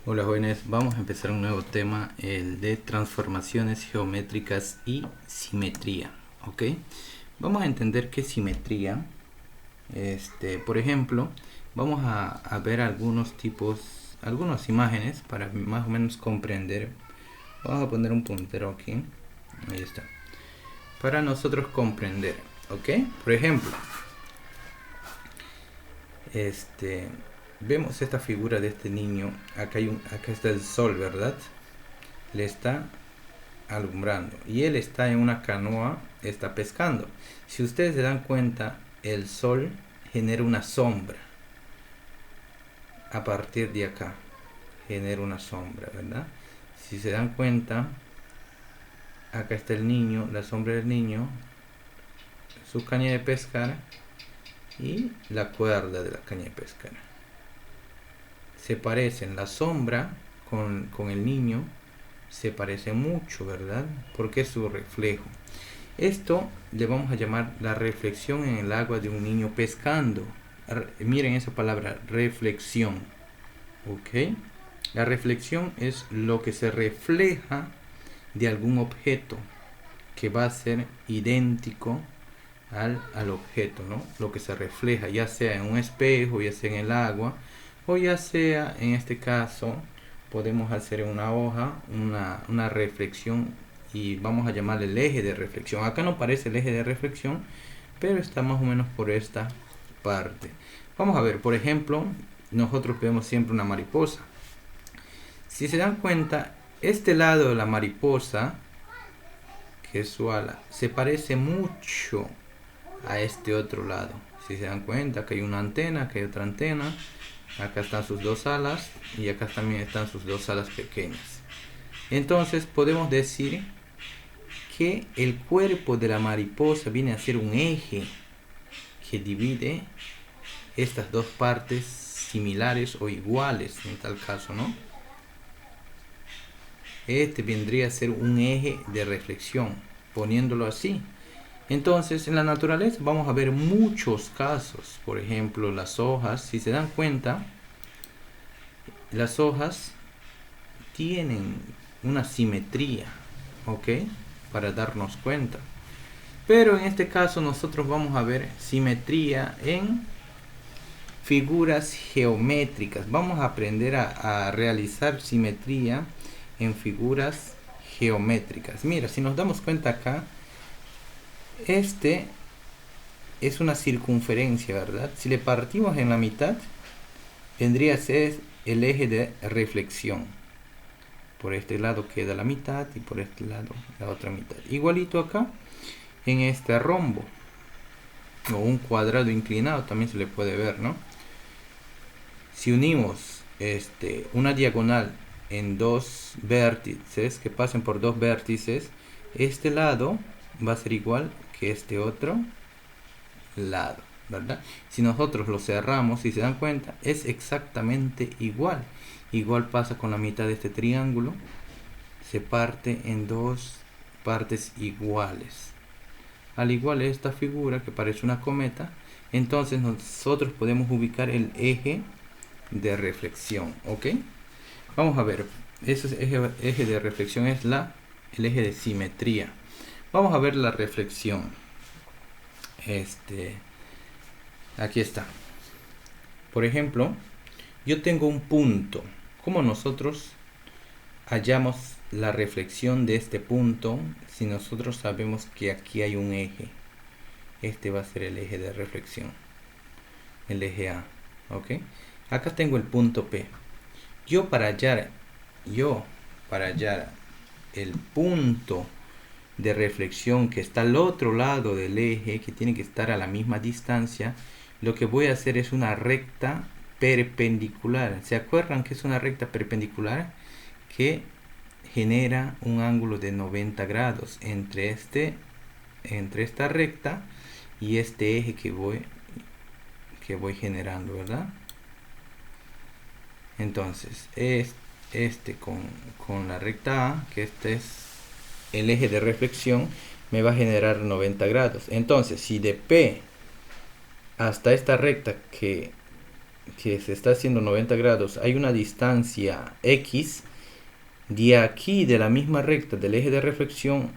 Hola jóvenes, vamos a empezar un nuevo tema, el de transformaciones geométricas y simetría. ¿Ok? Vamos a entender qué es simetría. Por ejemplo, vamos a ver algunas imágenes para más o menos comprender. Vamos a poner un puntero aquí. Ahí está. Para nosotros comprender. ¿Ok? Por ejemplo, vemos esta figura de este niño. Acá está el sol, ¿verdad? Le está alumbrando y él está en una canoa, está pescando. Si ustedes se dan cuenta, el sol genera una sombra a partir de acá, genera una sombra, ¿verdad? Si se dan cuenta, acá está el niño, la sombra del niño, su caña de pescar y la cuerda de la caña de pescar. Se parecen la sombra con el niño, se parece mucho, ¿verdad? Porque es su reflejo. Esto le vamos a llamar la reflexión en el agua de un niño pescando. Miren esa palabra, reflexión. ¿Ok? La reflexión es lo que se refleja de algún objeto que va a ser idéntico al objeto, ¿no? Lo que se refleja, ya sea en un espejo, ya sea en el agua, o ya sea, en este caso, podemos hacer en una hoja una reflexión y vamos a llamarle el eje de reflexión. Acá no parece el eje de reflexión, pero está más o menos por esta parte. Vamos a ver, por ejemplo, nosotros vemos siempre una mariposa. Si se dan cuenta, este lado de la mariposa, que es su ala, se parece mucho a este otro lado. Si se dan cuenta, que hay una antena, acá hay otra antena, acá están sus dos alas y acá también están sus dos alas pequeñas. Entonces podemos decir que el cuerpo de la mariposa viene a ser un eje que divide estas dos partes similares o iguales en tal caso, ¿no? Este vendría a ser un eje de reflexión, poniéndolo así. Entonces, en la naturaleza vamos a ver muchos casos. Por ejemplo, las hojas, si se dan cuenta, las hojas tienen una simetría, ¿ok? Para darnos cuenta. Pero en este caso nosotros vamos a ver simetría en figuras geométricas. Vamos a aprender a realizar simetría en figuras geométricas. Mira, si nos damos cuenta acá, este es una circunferencia, ¿verdad? Si le partimos en la mitad, vendría a ser el eje de reflexión. Por este lado queda la mitad y por este lado la otra mitad. Igualito acá en este rombo o un cuadrado inclinado también se le puede ver, ¿no? Si unimos una diagonal en dos vértices que pasen por dos vértices, este lado va a ser igual que este otro lado, ¿verdad? Si nosotros lo cerramos, si se dan cuenta, es exactamente igual. Igual pasa con la mitad de este triángulo, se parte en dos partes iguales. Al igual esta figura que parece una cometa, entonces nosotros podemos ubicar el eje de reflexión, ¿ok? Vamos a ver, ese eje de reflexión es el eje de simetría. Vamos a ver la reflexión. Aquí está. Por ejemplo, yo tengo un punto. ¿Cómo nosotros hallamos la reflexión de este punto si nosotros sabemos que aquí hay un eje? Este va a ser el eje de reflexión, el eje A, ¿ok? Acá tengo el punto P. Yo para hallar el punto de reflexión que está al otro lado del eje, que tiene que estar a la misma distancia, lo que voy a hacer es una recta perpendicular. ¿Se acuerdan que es una recta perpendicular? Que genera un ángulo de 90 grados entre esta recta y este eje que voy generando, ¿verdad? Entonces, con la recta A, que este es el eje de reflexión, me va a generar 90 grados. Entonces, si de P hasta esta recta que que se está haciendo 90 grados, hay una distancia X, de aquí, de la misma recta del eje de reflexión,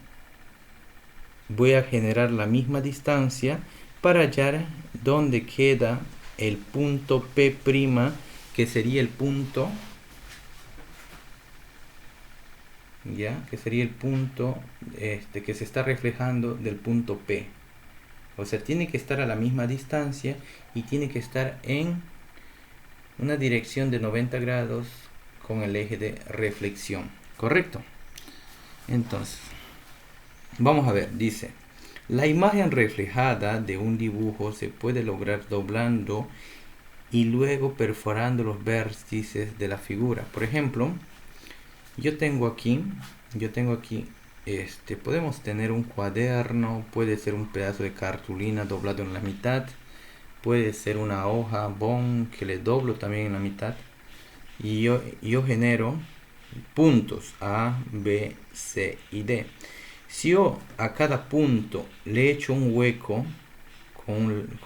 voy a generar la misma distancia para hallar dónde queda el punto P', que sería el punto, ya, que sería el punto que se está reflejando del punto P. O sea, tiene que estar a la misma distancia y tiene que estar en una dirección de 90 grados con el eje de reflexión, ¿correcto? Entonces, vamos a ver, dice, la imagen reflejada de un dibujo se puede lograr doblando y luego perforando los vértices de la figura. Por ejemplo, yo tengo aquí, podemos tener un cuaderno, puede ser un pedazo de cartulina doblado en la mitad, puede ser una hoja bond que le doblo también en la mitad, y yo genero puntos A, B, C y D. Si yo a cada punto le echo un hueco con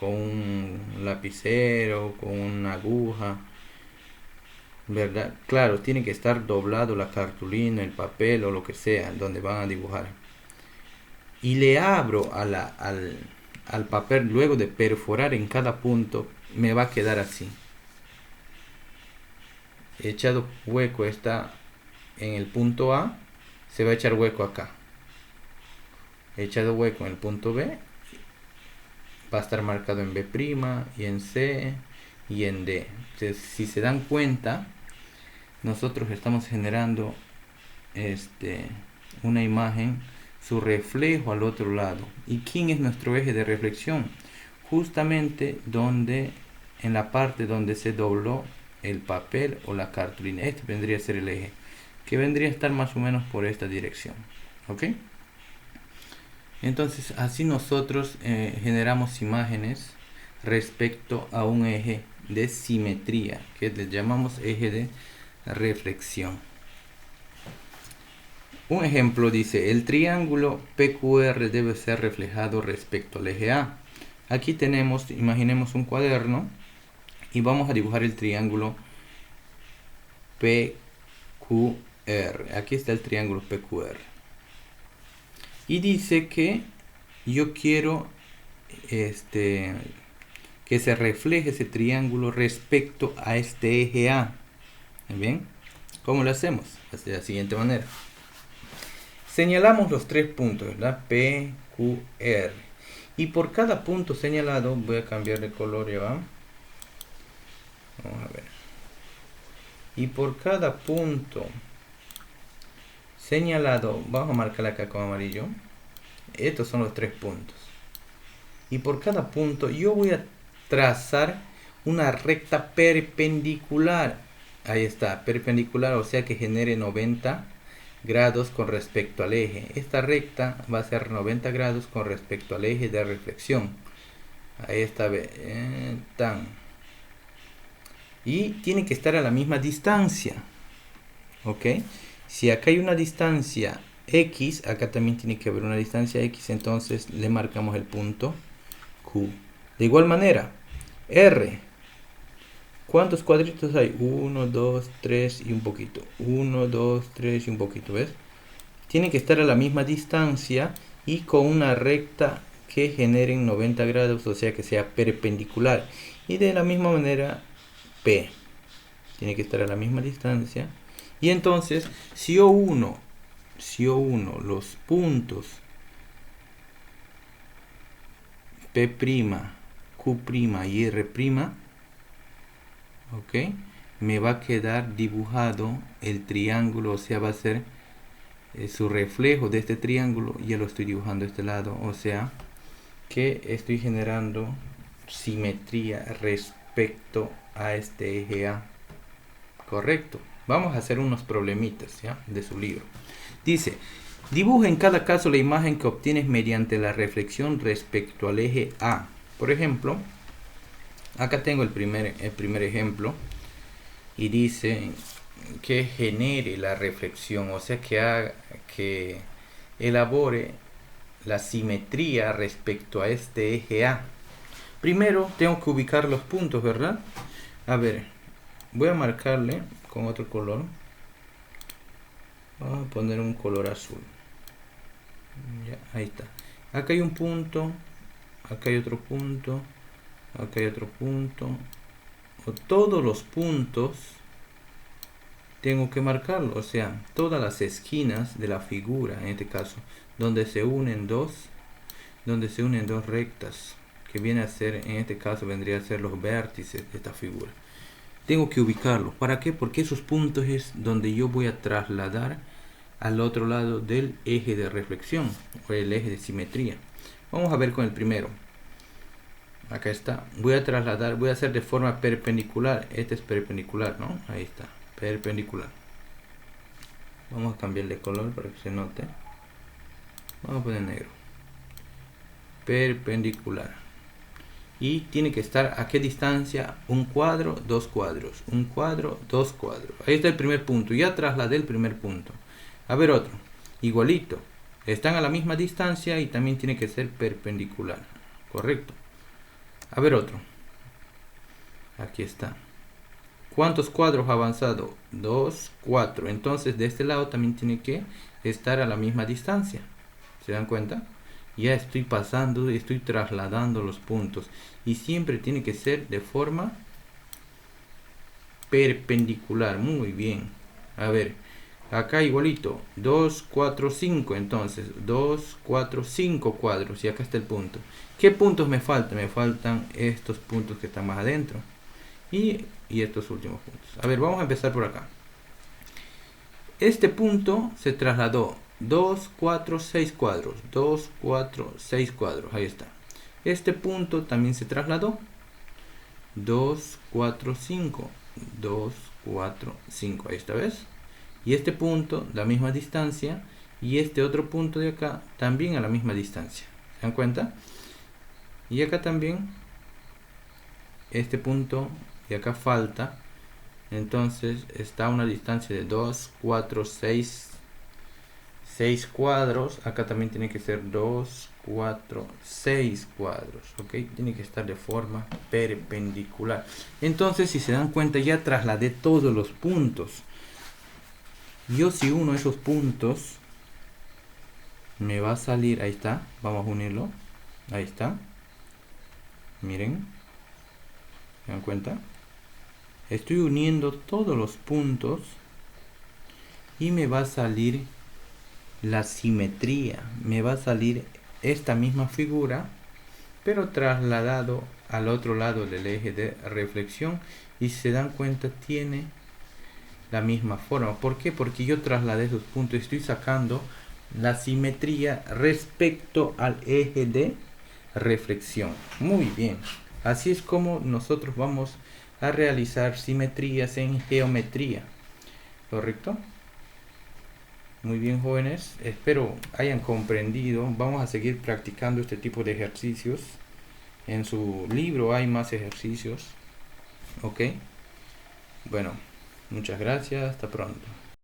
un lapicero, con una aguja, ¿verdad? Claro, tiene que estar doblado la cartulina, el papel o lo que sea donde van a dibujar. Y le abro al papel luego de perforar en cada punto, me va a quedar así. Echado hueco está en el punto A, se va a echar hueco acá. Echado hueco en el punto B, va a estar marcado en B' y en C y en D. Entonces, si se dan cuenta, nosotros estamos generando una imagen, su reflejo al otro lado. ¿Y quién es nuestro eje de reflexión? Justamente en la parte donde se dobló el papel o la cartulina. Este vendría a ser el eje, que vendría a estar más o menos por esta dirección. ¿Ok? Entonces, así nosotros generamos imágenes respecto a un eje de simetría, que le llamamos eje de reflexión. Un ejemplo dice, el triángulo PQR debe ser reflejado respecto al eje A. Aquí tenemos, imaginemos un cuaderno y vamos a dibujar el triángulo PQR. Aquí está el triángulo PQR. Y dice que yo quiero que se refleje ese triángulo respecto a este eje A. ¿Bien? ¿Cómo lo hacemos? De la siguiente manera. Señalamos los tres puntos, ¿verdad? P, Q, R. Y por cada punto señalado, voy a cambiar de color, ya va. Vamos a ver. Y por cada punto señalado, vamos a marcar acá con amarillo. Estos son los tres puntos. Y por cada punto yo voy a trazar una recta perpendicular. Ahí está, perpendicular, o sea que genere 90 grados con respecto al eje. Esta recta va a ser 90 grados con respecto al eje de reflexión. Ahí está, tan. Y tiene que estar a la misma distancia. ¿Ok? Si acá hay una distancia X, acá también tiene que haber una distancia X, entonces le marcamos el punto Q. De igual manera, R. ¿Cuántos cuadritos hay? 1, 2, 3 y un poquito. 1, 2, 3 y un poquito, ¿ves? Tiene que estar a la misma distancia y con una recta que genere 90 grados, o sea que sea perpendicular. Y de la misma manera, P. Tiene que estar a la misma distancia. Y entonces, si yo uno los puntos P', Q' y R', ok, me va a quedar dibujado el triángulo, o sea, va a ser su reflejo de este triángulo. Ya lo estoy dibujando a este lado, o sea que estoy generando simetría respecto a este eje A. Correcto. Vamos a hacer unos problemitas, ¿ya?, de su libro. Dice, dibuja en cada caso la imagen que obtienes mediante la reflexión respecto al eje A. Por ejemplo, acá tengo el primer ejemplo y dice que genere la reflexión, o sea que elabore la simetría respecto a este eje A. Primero tengo que ubicar los puntos, ¿verdad? A ver, voy a marcarle con otro color. Vamos a poner un color azul. Ya, ahí está. Acá hay un punto, acá hay otro punto, acá hay otro punto. O todos los puntos tengo que marcarlo, o sea, todas las esquinas de la figura, en este caso, donde se unen dos rectas, que viene a ser, en este caso vendría a ser los vértices de esta figura. Tengo que ubicarlos. ¿Para qué? Porque esos puntos es donde yo voy a trasladar al otro lado del eje de reflexión o el eje de simetría. Vamos a ver con el primero. Acá está. Voy a trasladar, voy a hacer de forma perpendicular. Este es perpendicular, ¿no? Ahí está, perpendicular. Vamos a cambiar de color para que se note. Vamos a poner negro. Perpendicular. Y tiene que estar a qué distancia, un cuadro, dos cuadros, un cuadro, dos cuadros. Ahí está el primer punto, ya trasladé el primer punto. A ver otro, igualito, están a la misma distancia y también tiene que ser perpendicular, correcto. A ver otro, aquí está. ¿Cuántos cuadros ha avanzado? 2, 4, entonces de este lado también tiene que estar a la misma distancia. ¿Se dan cuenta? Ya estoy pasando, estoy trasladando los puntos y siempre tiene que ser de forma perpendicular. Muy bien. A ver, acá igualito, 2, 4, 5, entonces 2, 4, 5 cuadros y acá está el punto. ¿Qué puntos me faltan? Me faltan estos puntos que están más adentro y estos últimos puntos. A ver, vamos a empezar por acá. Este punto se trasladó 2, 4, 6 cuadros, 2, 4, 6 cuadros, ahí está. Este punto también se trasladó 2, 4, 5, 2, 4, 5, ahí está, ¿ves? Y este punto, la misma distancia, y este otro punto de acá también a la misma distancia. ¿Se dan cuenta? Y acá también, este punto de acá falta. Entonces está a una distancia de 2, 4, 6 cuadros. Acá también tiene que ser 2, 4, 6 cuadros. Ok, tiene que estar de forma perpendicular. Entonces, si se dan cuenta, ya trasladé todos los puntos. Yo si uno de esos puntos me va a salir, ahí está, vamos a unirlo. Ahí está. Miren, ¿se dan cuenta? Estoy uniendo todos los puntos y me va a salir la simetría. Me va a salir esta misma figura, pero trasladado al otro lado del eje de reflexión. Y si se dan cuenta, tiene la misma forma. ¿Por qué? Porque yo trasladé esos puntos. Estoy sacando la simetría respecto al eje de reflexión. Muy bien. Así es como nosotros vamos a realizar simetrías en geometría. ¿Correcto? Muy bien, jóvenes. Espero hayan comprendido. Vamos a seguir practicando este tipo de ejercicios. En su libro hay más ejercicios. Ok. Bueno, muchas gracias. Hasta pronto.